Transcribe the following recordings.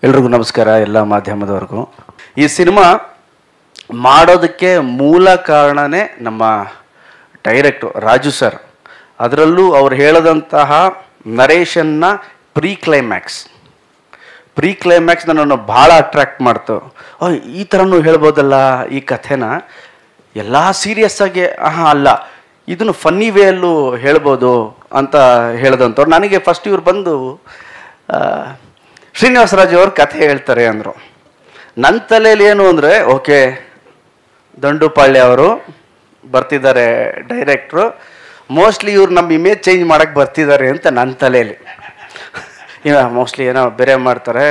ಎಲ್ರಿಗೂ ನಮಸ್ಕಾರ, ಎಲ್ಲ ಮಾಧ್ಯಮದವರೆಗೂ. ಈ ಸಿನಿಮಾ ಮಾಡೋದಕ್ಕೆ ಮೂಲ ಕಾರಣನೇ ನಮ್ಮ ಡೈರೆಕ್ಟ್ರು ರಾಜು ಸರ್. ಅದರಲ್ಲೂ ಅವ್ರು ಹೇಳದಂತಹ ನರೇಷನ್ನ ಪ್ರೀ ಕ್ಲೈಮ್ಯಾಕ್ಸ್ ನನ್ನನ್ನು ಭಾಳ ಅಟ್ರ್ಯಾಕ್ಟ್ ಮಾಡ್ತು. ಈ ಥರನೂ ಹೇಳ್ಬೋದಲ್ಲ ಈ ಕಥೆನ, ಎಲ್ಲ ಸೀರಿಯಸ್ ಆಗಿ ಅಲ್ಲ, ಇದನ್ನು ಫನ್ನಿ ವೇಯಲ್ಲೂ ಹೇಳ್ಬೋದು ಅಂತ ಹೇಳ್ದಂಥವ್ರು. ನನಗೆ ಫಸ್ಟ್ ಇವ್ರು ಬಂದು ಶ್ರೀನಿವಾಸರಾಜು ಅವ್ರ ಕಥೆ ಹೇಳ್ತಾರೆ ಅಂದರು. ನನ್ನ ತಲೆಯಲ್ಲಿ ಏನು ಅಂದರೆ, ಓಕೆ ದಂಡುಪಾಳ್ಯ ಅವರು ಬರ್ತಿದ್ದಾರೆ ಡೈರೆಕ್ಟ್ರು, ಮೋಸ್ಟ್ಲಿ ಇವ್ರು ನಮ್ಮ ಇಮೇಜ್ ಚೇಂಜ್ ಮಾಡೋಕ್ಕೆ ಬರ್ತಿದ್ದಾರೆ ಅಂತ ನನ್ನ ತಲೆಯಲ್ಲಿ. ಮೋಸ್ಟ್ಲಿ ಏನೋ ಬೇರೆ ಮಾಡ್ತಾರೆ,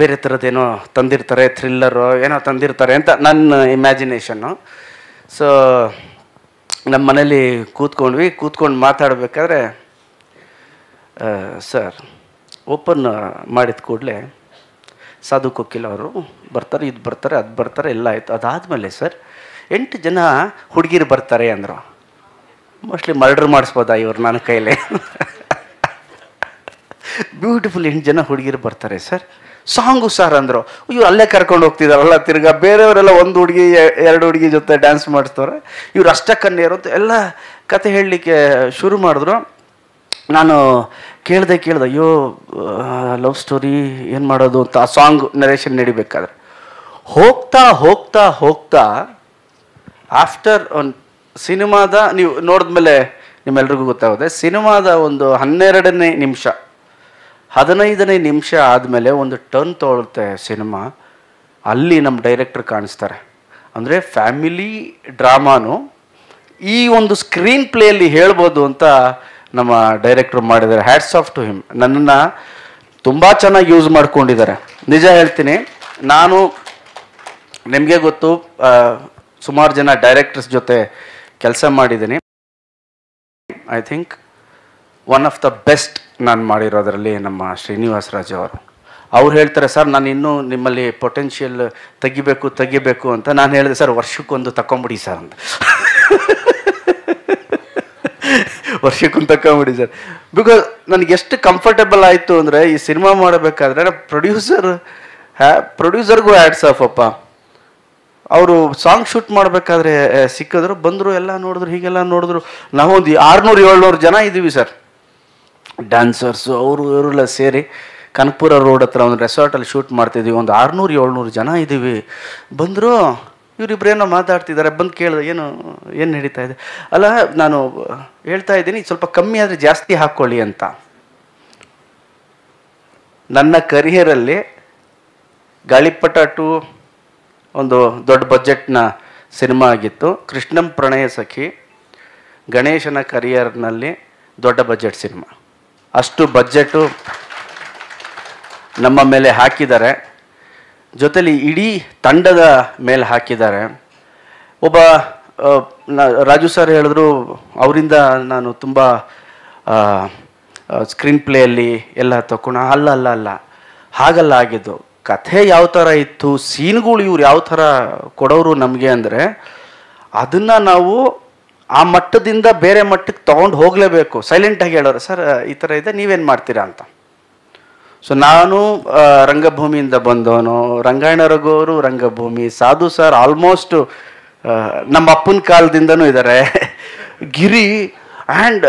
ಬೇರೆ ಥರದ್ದೇನೋ ತಂದಿರ್ತಾರೆ, ಥ್ರಿಲ್ಲರು ಏನೋ ತಂದಿರ್ತಾರೆ ಅಂತ ನನ್ನ ಇಮ್ಯಾಜಿನೇಷನ್ನು. ಸೊ ನಮ್ಮ ಮನೇಲಿ ಕೂತ್ಕೊಂಡು ಮಾತಾಡಬೇಕಾದ್ರೆ, ಸರ್ ಓಪನ್ ಮಾಡಿದ ಕೂಡಲೇ ಸಾಧು ಕೊಕ್ಕಿಲ್ ಅವರು ಬರ್ತಾರೆ, ಇದು ಬರ್ತಾರೆ, ಅದು ಬರ್ತಾರೆ, ಎಲ್ಲ ಆಯಿತು. ಅದಾದಮೇಲೆ ಸರ್ 8 ಜನ ಹುಡುಗಿರು ಬರ್ತಾರೆ ಅಂದರು. ಮೋಸ್ಟ್ಲಿ ಮರ್ಡರ್ ಮಾಡಿಸ್ಬೋದಾ ಇವ್ರು ನನ್ನ ಕೈಲೇ. ಬ್ಯೂಟಿಫುಲ್ 8 ಜನ ಹುಡುಗಿರು ಬರ್ತಾರೆ ಸರ್. ಸಾಂಗು ಸರ್ ಅಂದರು. ಇವ್ರು ಅಲ್ಲೇ ಕರ್ಕೊಂಡು ಹೋಗ್ತಿದಾರಲ್ಲ, ತಿರ್ಗಾ ಬೇರೆಯವರೆಲ್ಲ 1 ಹುಡುಗಿ 2 ಹುಡುಗಿ ಜೊತೆ ಡ್ಯಾನ್ಸ್ ಮಾಡಿಸ್ತವ್ರೆ, ಇವ್ರು ಅಷ್ಟಕ್ಕನ್ನೇರು ಅಂತ ಎಲ್ಲ ಕತೆ ಹೇಳಲಿಕ್ಕೆ ಶುರು ಮಾಡಿದ್ರು. ನಾನು ಕೇಳ್ದೆ, ಅಯ್ಯೋ ಲವ್ ಸ್ಟೋರಿ ಏನು ಮಾಡೋದು ಅಂತ ಆ ಸಾಂಗ್ ನರೇಷನ್ ನಡಿಬೇಕಾದ್ರೆ ಹೋಗ್ತಾ ಆಫ್ಟರ್ ಒಂದು ಸಿನಿಮಾದ ನೀವು ನೋಡಿದ್ಮೇಲೆ ನಿಮ್ಮೆಲ್ರಿಗೂ ಗೊತ್ತಾಗುತ್ತೆ, ಸಿನಿಮಾದ ಒಂದು 12ನೇ ನಿಮಿಷ 15ನೇ ನಿಮಿಷ ಆದಮೇಲೆ ಒಂದು ಟರ್ನ್ ತೊಗೊಳುತ್ತೆ ಸಿನಿಮಾ. ಅಲ್ಲಿ ನಮ್ಮ ಡೈರೆಕ್ಟರ್ ಕಾಣಿಸ್ತಾರೆ. ಅಂದರೆ ಫ್ಯಾಮಿಲಿ ಡ್ರಾಮಾನು ಈ ಒಂದು ಸ್ಕ್ರೀನ್ ಪ್ಲೇಯಲ್ಲಿ ಹೇಳ್ಬೋದು ಅಂತ ನಮ್ಮ ಡೈರೆಕ್ಟ್ರು ಮಾಡಿದ್ದಾರೆ. Hats off to him. ನನ್ನನ್ನು ತುಂಬ ಚೆನ್ನಾಗಿ ಯೂಸ್ ಮಾಡ್ಕೊಂಡಿದ್ದಾರೆ. ನಿಜ ಹೇಳ್ತೀನಿ, ನಾನು ನಿಮಗೆ ಗೊತ್ತು, ಸುಮಾರು ಜನ ಡೈರೆಕ್ಟರ್ಸ್ ಜೊತೆ ಕೆಲಸ ಮಾಡಿದ್ದೀನಿ. I think one of the best ನಾನು ಮಾಡಿರೋದ್ರಲ್ಲಿ ನಮ್ಮ ಶ್ರೀನಿವಾಸರಾಜು ಅವರು. ಅವ್ರು ಹೇಳ್ತಾರೆ, ಸರ್ ನಾನು ಇನ್ನೂ ನಿಮ್ಮಲ್ಲಿ ಪೊಟೆನ್ಷಿಯಲ್ ತೆಗಿಬೇಕು ಅಂತ. ನಾನು ಹೇಳಿದೆ, ಸರ್ ವರ್ಷಕ್ಕೊಂದು ತಗೊಂಬಿಡಿ ಸರ್ ಅಂತ. ವರ್ಷಕ್ಕೊಂದು ತಗೊಂಬಿಡಿ ಸರ್. ಬಿಕಾಸ್ ನನಗೆ ಎಷ್ಟು ಕಂಫರ್ಟಬಲ್ ಆಯಿತು ಅಂದರೆ, ಈ ಸಿನಿಮಾ ಮಾಡಬೇಕಾದ್ರೆ ಪ್ರೊಡ್ಯೂಸರ್ಗೂ ಹ್ಯಾಟ್ಸ್ ಆಫ್ ಅಪ್ಪ. ಅವರು ಸಾಂಗ್ ಶೂಟ್ ಮಾಡಬೇಕಾದ್ರೆ ಸಿಕ್ಕಿದ್ರು, ಬಂದರು, ಎಲ್ಲ ನೋಡಿದ್ರು, ಹೀಗೆಲ್ಲ ನೋಡಿದ್ರು. ನಾವೊಂದು 600-700 ಜನ ಇದ್ದೀವಿ ಸರ್, ಡ್ಯಾನ್ಸರ್ಸು ಅವರು ಇವರೆಲ್ಲ ಸೇರಿ ಕನಕಪುರ ರೋಡ್ ಹತ್ರ ಒಂದು ರೆಸಾರ್ಟಲ್ಲಿ ಶೂಟ್ ಮಾಡ್ತಿದ್ದೀವಿ. ಒಂದು 600-700 ಜನ ಇದ್ದೀವಿ. ಬಂದರು, ಇವರಿಬ್ಬರೇನೋ ಮಾತಾಡ್ತಿದ್ದಾರೆ. ಬಂದು ಕೇಳಿದೆ, ಏನು ನಡೀತಾ ಇದೆ? ಅಲ್ಲ, ನಾನು ಹೇಳ್ತಾ ಇದ್ದೀನಿ, ಸ್ವಲ್ಪ ಕಮ್ಮಿ ಆದರೆ ಜಾಸ್ತಿ ಹಾಕ್ಕೊಳ್ಳಿ ಅಂತ. ನನ್ನ ಕರಿಯರಲ್ಲಿ ಗಾಳಿಪಟ 2 ಒಂದು ದೊಡ್ಡ ಬಜೆಟ್ನ ಸಿನಿಮಾ ಆಗಿತ್ತು. ಕೃಷ್ಣಂ ಪ್ರಣಯ ಸಖಿ ಗಣೇಶನ ಕರಿಯರ್ನಲ್ಲಿ ದೊಡ್ಡ ಬಜೆಟ್ ಸಿನಿಮಾ. ಅಷ್ಟು ಬಜೆಟು ನಮ್ಮ ಮೇಲೆ ಹಾಕಿದ್ದಾರೆ. ಜೊತೆಲಿ ಇಡೀ ತಂಡದ ಮೇಲೆ ಹಾಕಿದ್ದಾರೆ. ಒಬ್ಬ ರಾಜು ಸರ್ ಹೇಳಿದ್ರು, ಅವರಿಂದ ನಾನು ತುಂಬ ಸ್ಕ್ರೀನ್ ಪ್ಲೇಯಲ್ಲಿ ಎಲ್ಲ ತಗೊಂಡು ಅಲ್ಲ ಹಾಗಲ್ಲ ಆಗಿದ್ದು. ಕಥೆ ಯಾವ ಥರ ಇತ್ತು, ಸೀನ್ಗಳು ಇವ್ರು ಯಾವ ಥರ ಕೊಡೋರು ನಮಗೆ ಅಂದರೆ, ಅದನ್ನು ನಾವು ಆ ಮಟ್ಟದಿಂದ ಬೇರೆ ಮಟ್ಟಕ್ಕೆ ತೊಗೊಂಡು ಹೋಗಲೇಬೇಕು. ಸೈಲೆಂಟಾಗಿ ಹೇಳೋರು, ಸರ್ ಈ ಥರ ಇದೆ, ನೀವೇನು ಮಾಡ್ತೀರಾ ಅಂತ. ಸೊ ನಾನು ರಂಗಭೂಮಿಯಿಂದ ಬಂದವನು, ರಂಗಾಯಣ ರಘು ಅವರು ರಂಗಭೂಮಿ, ಸಾಧು ಸರ್ ಆಲ್ಮೋಸ್ಟ್ ನಮ್ಮ ಅಪ್ಪನ ಕಾಲದಿಂದನೂ ಇದ್ದಾರೆ, ಗಿರಿ ಆ್ಯಂಡ್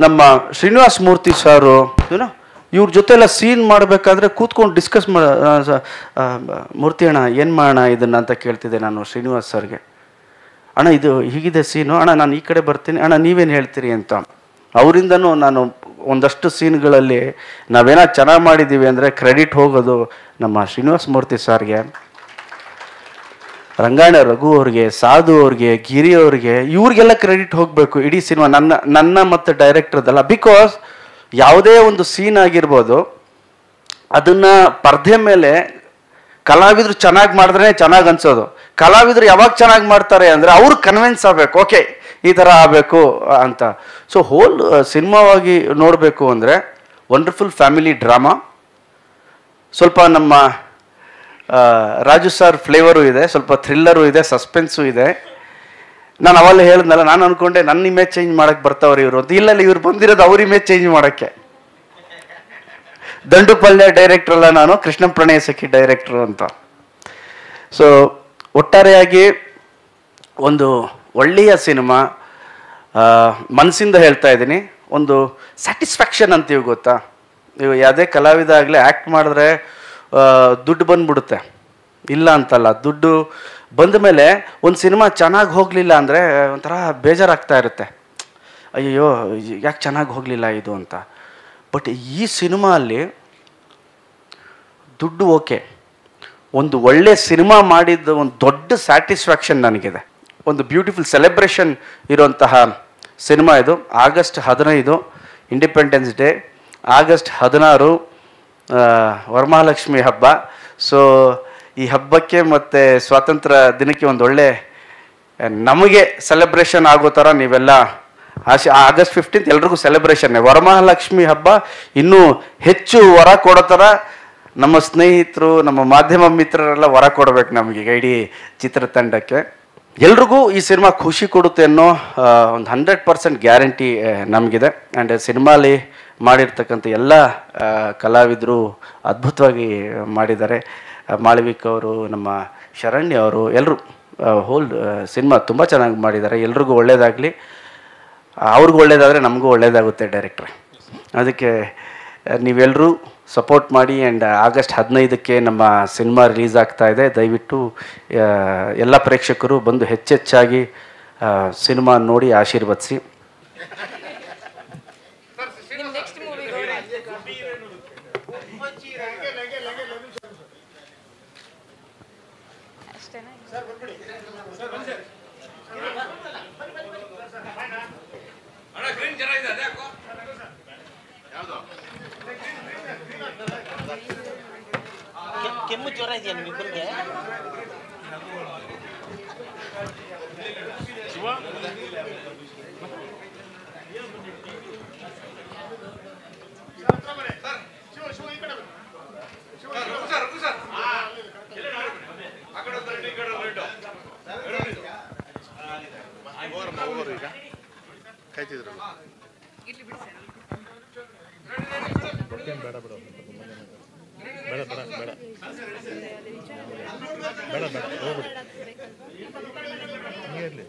ನಮ್ಮ ಶ್ರೀನಿವಾಸ ಮೂರ್ತಿ ಸಾರು, ಏನೋ ಇವ್ರ ಜೊತೆ ಎಲ್ಲ ಸೀನ್ ಮಾಡಬೇಕಾದ್ರೆ ಕೂತ್ಕೊಂಡು ಡಿಸ್ಕಸ್ ಮೂರ್ತಿ ಅಣ್ಣ ಏನು ಮಾಡೋಣ ಇದನ್ನು ಅಂತ ಕೇಳ್ತಿದ್ದೆ ನಾನು ಶ್ರೀನಿವಾಸ್ ಸರ್ಗೆ. ಅಣ್ಣ ಇದು ಹೀಗಿದೆ ಸೀನು, ಅಣ್ಣ ನಾನು ಈ ಕಡೆ ಬರ್ತೀನಿ, ಅಣ್ಣ ನೀವೇನು ಹೇಳ್ತೀರಿ ಅಂತ. ಅವರಿಂದನೂ ನಾನು ಒಂದಷ್ಟು ಸೀನ್ಗಳಲ್ಲಿ ನಾವೇನೋ ಚೆನ್ನಾಗಿ ಮಾಡಿದ್ದೀವಿ ಅಂದರೆ ಕ್ರೆಡಿಟ್ ಹೋಗೋದು ನಮ್ಮ ಶ್ರೀನಿವಾಸ ಮೂರ್ತಿ ಸರ್ಗೆ, ರಂಗಾಯಣ ರಘು ಅವ್ರಿಗೆ, ಸಾಧು ಅವ್ರಿಗೆ, ಗಿರಿ ಅವ್ರಿಗೆ, ಇವ್ರಿಗೆಲ್ಲ ಕ್ರೆಡಿಟ್ ಹೋಗಬೇಕು ಇಡೀ ಸಿನಿಮಾ ನನ್ನ ಮತ್ತು ಡೈರೆಕ್ಟರ್ದಲ್ಲ. ಬಿಕಾಸ್ ಯಾವುದೇ ಒಂದು ಸೀನ್ ಆಗಿರ್ಬೋದು, ಅದನ್ನು ಪರ್ದೆ ಮೇಲೆ ಕಲಾವಿದರು ಚೆನ್ನಾಗಿ ಮಾಡಿದ್ರೆ ಚೆನ್ನಾಗಿ ಅನ್ಸೋದು. ಕಲಾವಿದರು ಯಾವಾಗ ಚೆನ್ನಾಗಿ ಮಾಡ್ತಾರೆ ಅಂದರೆ ಅವ್ರು ಕನ್ವಿನ್ಸ್ ಆಗಬೇಕು, ಓಕೆ ಈ ಥರ ಆಗಬೇಕು ಅಂತ. ಸೊ ಹೋಲ್ ಸಿನಿಮಾವಾಗಿ ನೋಡಬೇಕು ಅಂದರೆ ವಂಡರ್ಫುಲ್ ಫ್ಯಾಮಿಲಿ ಡ್ರಾಮಾ. ಸ್ವಲ್ಪ ನಮ್ಮ ರಾಜು ಸರ್ ಫ್ಲೇವರು ಇದೆ, ಸ್ವಲ್ಪ ಥ್ರಿಲ್ಲರು ಇದೆ, ಸಸ್ಪೆನ್ಸು ಇದೆ. ನಾನು ಅವೆಲ್ಲ ಹೇಳಿದ್ನಲ್ಲ, ನಾನು ಅಂದ್ಕೊಂಡೆ ನನ್ನ ಇಮೇಜ್ ಚೇಂಜ್ ಮಾಡೋಕ್ಕೆ ಬರ್ತಾವ್ರಿ ಇವರು ಅಂತ. ಇಲ್ಲ ಇವ್ರು ಬಂದಿರೋದು ಅವ್ರ ಇಮೇಜ್ ಚೇಂಜ್ ಮಾಡೋಕ್ಕೆ. ದಂಡುಪಲ್ಯ ಡೈರೆಕ್ಟರ್ ಅಲ್ಲ, ನಾನು ಕೃಷ್ಣ ಪ್ರಣಯ ಸಖಿ ಡೈರೆಕ್ಟ್ರು ಅಂತ. ಸೊ ಒಟ್ಟಾರೆಯಾಗಿ ಒಂದು ಒಳ್ಳೆಯ ಸಿನಿಮಾ, ಮನಸ್ಸಿಂದ ಹೇಳ್ತಾ ಇದ್ದೀನಿ. ಒಂದು ಸ್ಯಾಟಿಸ್ಫ್ಯಾಕ್ಷನ್ ಅಂತೀವಿ ಗೊತ್ತಾ, ನೀವು ಯಾವುದೇ ಕಲಾವಿದ ಆಗಲಿ ಆ್ಯಕ್ಟ್ ಮಾಡಿದ್ರೆ ದುಡ್ಡು ಬಂದ್ಬಿಡುತ್ತೆ, ಇಲ್ಲ ಅಂತಲ್ಲ. ದುಡ್ಡು ಬಂದ ಮೇಲೆ ಒಂದು ಸಿನಿಮಾ ಚೆನ್ನಾಗಿ ಹೋಗಲಿಲ್ಲ ಅಂದರೆ ಒಂಥರ ಬೇಜಾರಾಗ್ತಾ ಇರುತ್ತೆ, ಅಯ್ಯೋ ಯಾಕೆ ಚೆನ್ನಾಗಿ ಹೋಗಲಿಲ್ಲ ಇದು ಅಂತ. ಬಟ್ ಈ ಸಿನಿಮಾ ಅಲ್ಲಿ ದುಡ್ಡು ಓಕೆ, ಒಂದು ಒಳ್ಳೆ ಸಿನಿಮಾ ಮಾಡಿದ್ದು ಒಂದು ದೊಡ್ಡ ಸ್ಯಾಟಿಸ್ಫ್ಯಾಕ್ಷನ್ ನನಗಿದೆ. ಒಂದು ಬ್ಯೂಟಿಫುಲ್ ಸೆಲೆಬ್ರೇಷನ್ ಇರುವಂತಹ ಸಿನಿಮಾ ಇದು. August 15 independence day, August 16 Varamahalakshmi ಹಬ್ಬ. ಸೊ ಈ ಹಬ್ಬಕ್ಕೆ ಮತ್ತು ಸ್ವಾತಂತ್ರ್ಯ ದಿನಕ್ಕೆ ಒಂದು ಒಳ್ಳೆ ನಮಗೆ ಸೆಲೆಬ್ರೇಷನ್ ಆಗೋ ಥರ ನೀವೆಲ್ಲ ಆಗಸ್ಟ್ 15 ಎಲ್ರಿಗೂ ಸೆಲೆಬ್ರೇಷನ್ನೇ. ವರಮಹಾಲಕ್ಷ್ಮಿ ಹಬ್ಬ ಇನ್ನೂ ಹೆಚ್ಚು ವರ ಕೊಡೋ ಥರ ನಮ್ಮ ಸ್ನೇಹಿತರು, ನಮ್ಮ ಮಾಧ್ಯಮ ಮಿತ್ರರೆಲ್ಲ ವರ ಕೊಡಬೇಕು ನಮಗೆ, ಇಡೀ ಚಿತ್ರತಂಡಕ್ಕೆ. ಎಲ್ರಿಗೂ ಈ ಸಿನಿಮಾ ಖುಷಿ ಕೊಡುತ್ತೆ ಅನ್ನೋ ಒಂದು 100% ಗ್ಯಾರಂಟಿ ನಮಗಿದೆ. ಆ್ಯಂಡ್ ಸಿನಿಮಾಲಿ ಮಾಡಿರ್ತಕ್ಕಂಥ ಎಲ್ಲ ಕಲಾವಿದರು ಅದ್ಭುತವಾಗಿ ಮಾಡಿದ್ದಾರೆ. ಮಾಳವಿಕ್ ಅವರು, ನಮ್ಮ ಶರಣ್ಯ ಅವರು, ಎಲ್ಲರೂ ಹೋಲ್ ಸಿನಿಮಾ ತುಂಬ ಚೆನ್ನಾಗಿ ಮಾಡಿದ್ದಾರೆ. ಎಲ್ರಿಗೂ ಒಳ್ಳೆಯದಾಗಲಿ, ಅವ್ರಿಗೂ ಒಳ್ಳೆಯದಾದರೆ ನಮಗೂ ಒಳ್ಳೆಯದಾಗುತ್ತೆ ಡೈರೆಕ್ಟ್ರೆ. ಅದಕ್ಕೆ ನೀವೆಲ್ಲರೂ ಸಪೋರ್ಟ್ ಮಾಡಿ. ಆ್ಯಂಡ್ ಆಗಸ್ಟ್ 15ಕ್ಕೆ ನಮ್ಮ ಸಿನಿಮಾ ರಿಲೀಸ್ ಆಗ್ತಾ ಇದೆ. ದಯವಿಟ್ಟು ಎಲ್ಲ ಪ್ರೇಕ್ಷಕರು ಬಂದು ಹೆಚ್ಚೆಚ್ಚಾಗಿ ಸಿನಿಮಾ ನೋಡಿ ಆಶೀರ್ವದಿಸಿ. ಕೆಮ್ಮು ಜ್ವರ ಇದೆಯಾ ನಿಮ್ಮಿಬ್ಬರಿಗೆ? ಈಗ ಕಾಯ್ತಿದ್ರು ಬೇಡ ಬೇಡ ಬೇಡ ಬೇಡ ಬೇಡ ಬೇಡ ಬೇಡ ಹೋಗ್ಬಿಡಿ ನೀರಲ್ಲಿ